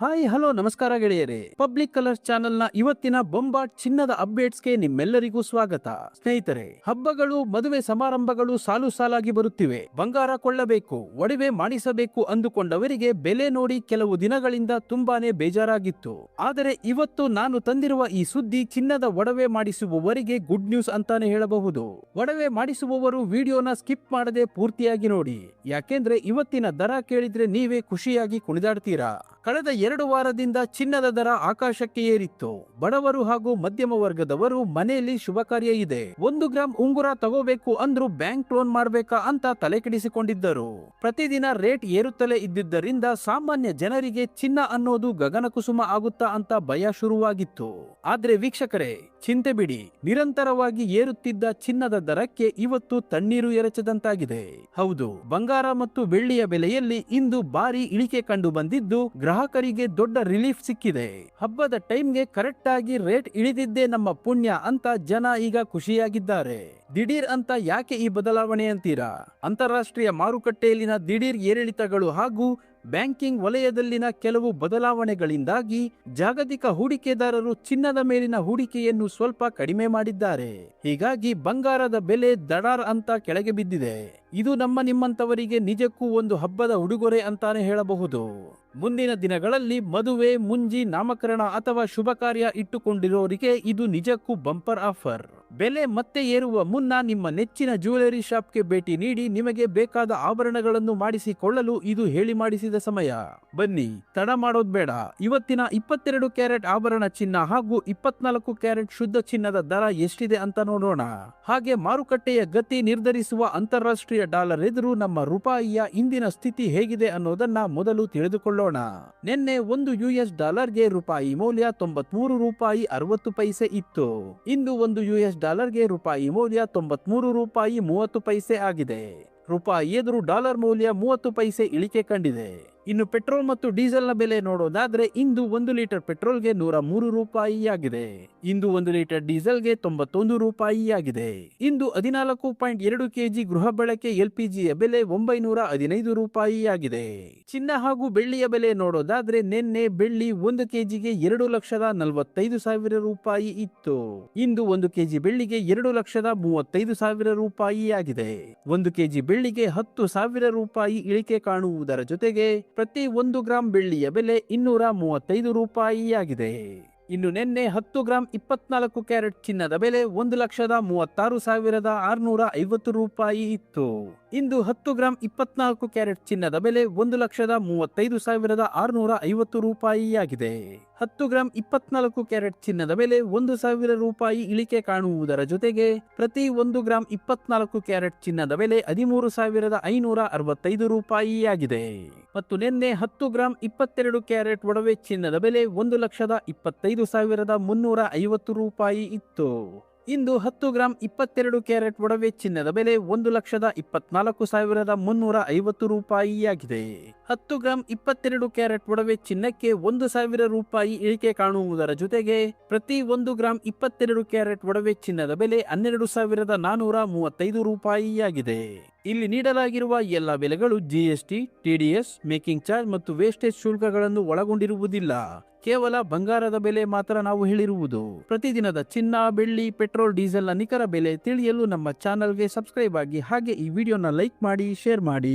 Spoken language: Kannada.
ಹಾಯ್ ಹಲೋ ನಮಸ್ಕಾರ ಗೆಳೆಯರೇ. ಪಬ್ಲಿಕ್ ಕಲರ್ಸ್ ಚಾನೆಲ್ ನ ಇವತ್ತಿನ ಬೊಂಬಾಟ್ ಚಿನ್ನದ ಅಪ್ಡೇಟ್ಸ್ಗೆ ನಿಮ್ಮೆಲ್ಲರಿಗೂ ಸ್ವಾಗತ. ಸ್ನೇಹಿತರೆ, ಹಬ್ಬಗಳು ಮದುವೆ ಸಮಾರಂಭಗಳು ಸಾಲು ಸಾಲಾಗಿ ಬರುತ್ತಿವೆ. ಬಂಗಾರ ಕೊಳ್ಳಬೇಕು, ಒಡವೆ ಮಾಡಿಸಬೇಕು ಅಂದುಕೊಂಡವರಿಗೆ ಬೆಲೆ ನೋಡಿ ಕೆಲವು ದಿನಗಳಿಂದ ತುಂಬಾನೇ ಬೇಜಾರಾಗಿತ್ತು. ಆದರೆ ಇವತ್ತು ನಾನು ತಂದಿರುವ ಈ ಸುದ್ದಿ ಚಿನ್ನದ ಒಡವೆ ಮಾಡಿಸುವವರಿಗೆ ಗುಡ್ ನ್ಯೂಸ್ ಅಂತಾನೆ ಹೇಳಬಹುದು. ಒಡವೆ ಮಾಡಿಸುವವರು ವಿಡಿಯೋನ ಸ್ಕಿಪ್ ಮಾಡದೆ ಪೂರ್ತಿಯಾಗಿ ನೋಡಿ, ಯಾಕೆಂದ್ರೆ ಇವತ್ತಿನ ದರ ಕೇಳಿದ್ರೆ ನೀವೇ ಖುಷಿಯಾಗಿ ಕುಣಿದಾಡ್ತೀರಾ. ಕಳೆದ 2 ವಾರದಿಂದ ಚಿನ್ನದ ದರ ಆಕಾಶಕ್ಕೆ ಏರಿತ್ತು. ಬಡವರು ಹಾಗೂ ಮಧ್ಯಮ ವರ್ಗದವರು ಮನೆಯಲ್ಲಿ ಶುಭ ಕಾರ್ಯ ಇದೆ, 1 ಗ್ರಾಂ ಉಂಗುರ ತಗೋಬೇಕು ಅಂದ್ರೂ ಬ್ಯಾಂಕ್ ಲೋನ್ ಮಾಡ್ಬೇಕಾ ಅಂತ ತಲೆ ಕೆಡಿಸಿಕೊಂಡಿದ್ದರು. ಪ್ರತಿದಿನ ರೇಟ್ ಏರುತ್ತಲೇ ಇದ್ದಿದ್ದರಿಂದ ಸಾಮಾನ್ಯ ಜನರಿಗೆ ಚಿನ್ನ ಅನ್ನೋದು ಗಗನ ಕುಸುಮ ಆಗುತ್ತಾ ಅಂತ ಭಯ ಶುರುವಾಗಿತ್ತು. ಆದ್ರೆ ವೀಕ್ಷಕರೇ, ಚಿಂತೆ ಬಿಡಿ, ನಿರಂತರವಾಗಿ ಏರುತ್ತಿದ್ದ ಚಿನ್ನದ ದರಕ್ಕೆ ಇವತ್ತು ತಣ್ಣೀರು ಎರಚದಂತಾಗಿದೆ. ಹೌದು, ಬಂಗಾರ ಮತ್ತು ಬೆಳ್ಳಿಯ ಬೆಲೆಯಲ್ಲಿ ಇಂದು ಭಾರಿ ಇಳಿಕೆ ಕಂಡು ಬಂದಿದ್ದು ಗ್ರಾಹಕರಿಗೆ ದೊಡ್ಡ ರಿಲೀಫ್ ಸಿಕ್ಕಿದೆ. ಹಬ್ಬದ ಟೈಮ್ಗೆ ಕರೆಕ್ಟ್ ಆಗಿ ರೇಟ್ ಇಳಿದಿದ್ದೇ ನಮ್ಮ ಪುಣ್ಯ ಅಂತ ಜನ ಈಗ ಖುಷಿಯಾಗಿದ್ದಾರೆ. ದಿಢೀರ್ ಅಂತ ಯಾಕೆ ಈ ಬದಲಾವಣೆ ಅಂತೀರಾ? ಅಂತಾರಾಷ್ಟ್ರೀಯ ಮಾರುಕಟ್ಟೆಯಲ್ಲಿನ ದಿಢೀರ್ ಏರಿಳಿತಗಳು ಹಾಗೂ ಬ್ಯಾಂಕಿಂಗ್ ವಲಯದಲ್ಲಿನ ಕೆಲವು ಬದಲಾವಣೆಗಳಿಂದಾಗಿ ಜಾಗತಿಕ ಹೂಡಿಕೆದಾರರು ಚಿನ್ನದ ಮೇಲಿನ ಹೂಡಿಕೆಯನ್ನು ಸ್ವಲ್ಪ ಕಡಿಮೆ ಮಾಡಿದ್ದಾರೆ. ಹೀಗಾಗಿ ಬಂಗಾರದ ಬೆಲೆ ದಡಾರ್ ಅಂತ ಕೆಳಗೆ ಬಿದ್ದಿದೆ. ಇದು ನಿಮ್ಮಂತವರಿಗೆ ನಿಜಕ್ಕೂ ಒಂದು ಹಬ್ಬದ ಉಡುಗೊರೆ ಅಂತಾನೆ ಹೇಳಬಹುದು. ಮುಂದಿನ ದಿನಗಳಲ್ಲಿ ಮದುವೆ, ಮುಂಜಿ, ನಾಮಕರಣ ಅಥವಾ ಶುಭ ಕಾರ್ಯ ಇಟ್ಟುಕೊಂಡಿರೋರಿಗೆ ಇದು ನಿಜಕ್ಕೂ ಬಂಪರ್ ಆಫರ್. ಬೆಲೆ ಮತ್ತೆ ಏರುವ ಮುನ್ನ ನಿಮ್ಮ ನೆಚ್ಚಿನ ಜ್ಯುವೆಲರಿ ಶಾಪ್ಗೆ ಭೇಟಿ ನೀಡಿ ನಿಮಗೆ ಬೇಕಾದ ಆಭರಣಗಳನ್ನು ಮಾಡಿಸಿಕೊಳ್ಳಲು ಇದು ಹೇಳಿ ಮಾಡಿಸಿದ ಸಮಯ. ಬನ್ನಿ, ತಡ ಮಾಡೋದ್ ಬೇಡ. ಇವತ್ತಿನ 22 ಕ್ಯಾರೆಟ್ ಆಭರಣ ಚಿನ್ನ ಹಾಗೂ 24 ಕ್ಯಾರೆಟ್ ಶುದ್ಧ ಚಿನ್ನದ ದರ ಎಷ್ಟಿದೆ ಅಂತ ನೋಡೋಣ. ಹಾಗೆ ಮಾರುಕಟ್ಟೆಯ ಗತಿ ನಿರ್ಧರಿಸುವ ಅಂತಾರಾಷ್ಟ್ರೀಯ ಡಾಲರ್ ಎದುರು ನಮ್ಮ ರೂಪಾಯಿಯ ಇಂದಿನ ಸ್ಥಿತಿ ಹೇಗಿದೆ ಅನ್ನೋದನ್ನ ಮೊದಲು ತಿಳಿದುಕೊಳ್ಳೋಣ. ನಿನ್ನೆ ಒಂದು US ಡಾಲರ್ಗೆ ರೂಪಾಯಿ ಮೌಲ್ಯ 93 ರೂಪಾಯಿ 60 ಪೈಸೆ ಇತ್ತು. ಇಂದು ಒಂದು US ಡಾಲರ್ಗೆ ರೂಪಾಯಿ ಮೌಲ್ಯ 93 ರೂಪಾಯಿ 30 ಪೈಸೆ ಆಗಿದೆ. ರೂಪಾಯಿ ಎದುರು ಡಾಲರ್ ಮೌಲ್ಯ 30 ಪೈಸೆ ಇಳಿಕೆ ಕಂಡಿದೆ. ಇನ್ನು ಪೆಟ್ರೋಲ್ ಮತ್ತು ಡೀಸೆಲ್ ನ ಬೆಲೆ ನೋಡೋದಾದ್ರೆ ಇಂದು 1 ಲೀಟರ್ ಪೆಟ್ರೋಲ್ಗೆ 103 ರೂಪಾಯಿ ಆಗಿದೆ. ಇಂದು 1 ಲೀಟರ್ ಡೀಸೆಲ್ಗೆ 91 ರೂಪಾಯಿ ಆಗಿದೆ. ಇಂದು 14.2 ಕೆಜಿ ಗೃಹ ಬಳಕೆ LPGಯ ಬೆಲೆ 915 ರೂಪಾಯಿ ಆಗಿದೆ. ಚಿನ್ನ ಹಾಗೂ ಬೆಳ್ಳಿಯ ಬೆಲೆ ನೋಡೋದಾದ್ರೆ ನಿನ್ನೆ ಬೆಳ್ಳಿ 1 ಕೆಜಿಗೆ 2,45,000 ರೂಪಾಯಿ ಇತ್ತು. ಇಂದು 1 ಕೆಜಿ ಬೆಳ್ಳಿಗೆ 2,35,000 ರೂಪಾಯಿ ಆಗಿದೆ. 1 ಕೆಜಿ ಬೆಳ್ಳಿಗೆ 10,000 ರೂಪಾಯಿ ಇಳಿಕೆ ಕಾಣುವುದರ ಜೊತೆಗೆ ಪ್ರತಿ 1 ಗ್ರಾಂ ಬೆಳ್ಳಿಯ ಬೆಲೆ 235 ರೂಪಾಯಿ ಆಗಿದೆ. ಇನ್ನು ನಿನ್ನೆ 10 ಗ್ರಾಂ 24 ಕ್ಯಾರೆಟ್ ಚಿನ್ನದ ಬೆಲೆ 1,36,650 ರೂಪಾಯಿ ಇತ್ತು. ಇಂದು 10 ಗ್ರಾಂ 24 ಕ್ಯಾರೆಟ್ ಚಿನ್ನದ ಬೆಲೆ 1,35,650 ರೂಪಾಯಿ ಆಗಿದೆ. 10 ಗ್ರಾಂ 24 ಕ್ಯಾರೆಟ್ ಚಿನ್ನದ ಬೆಲೆ 1,000 ರೂಪಾಯಿ ಇಳಿಕೆ ಕಾಣುವುದರ ಜೊತೆಗೆ ಪ್ರತಿ 1 ಗ್ರಾಂ 24 ಕ್ಯಾರೆಟ್ ಚಿನ್ನದ ಬೆಲೆ 13,565 ರೂಪಾಯಿ ಆಗಿದೆ. ಮತ್ತು ನಿನ್ನೆ 10 ಗ್ರಾಂ 22 ಕ್ಯಾರೆಟ್ ಒಡವೆ ಚಿನ್ನದ ಬೆಲೆ 1,25,350 ರೂಪಾಯಿ ಇತ್ತು. ಇಂದು 10 ಗ್ರಾಂ 22 ಕ್ಯಾರೆಟ್ ಒಡವೆ ಚಿನ್ನದ ಬೆಲೆ 1,24,350 ರೂಪಾಯಿ ಆಗಿದೆ. 10 ಗ್ರಾಂ 22 ಕ್ಯಾರೆಟ್ ಒಡವೆ ಚಿನ್ನಕ್ಕೆ 1,000 ರೂಪಾಯಿ ಇಳಿಕೆ ಕಾಣುವುದರ ಜೊತೆಗೆ ಪ್ರತಿ 1 ಗ್ರಾಂ 22 ಕ್ಯಾರೆಟ್ ಒಡವೆ ಚಿನ್ನದ ಬೆಲೆ 12,435 ರೂಪಾಯಿ ಆಗಿದೆ. ಇಲ್ಲಿ ನೀಡಲಾಗಿರುವ ಎಲ್ಲ ಬೆಲೆಗಳು GST, TDS, ಮೇಕಿಂಗ್ ಚಾರ್ಜ್ ಮತ್ತು ವೇಸ್ಟೇಜ್ ಶುಲ್ಕಗಳನ್ನು ಒಳಗೊಂಡಿರುವುದಿಲ್ಲ. ಕೇವಲ ಬಂಗಾರದ ಬೆಲೆ ಮಾತ್ರ ನಾವು ಹೇಳಿರುವುದು. ಪ್ರತಿದಿನದ ಚಿನ್ನ, ಬೆಳ್ಳಿ, ಪೆಟ್ರೋಲ್, ಡೀಸೆಲ್ ನ ನಿಖರ ಬೆಲೆ ತಿಳಿಯಲು ನಮ್ಮ ಚಾನೆಲ್ಗೆ ಸಬ್ಸ್ಕ್ರೈಬ್ ಆಗಿ, ಹಾಗೆ ಈ ವಿಡಿಯೋನ ಲೈಕ್ ಮಾಡಿ, ಶೇರ್ ಮಾಡಿ.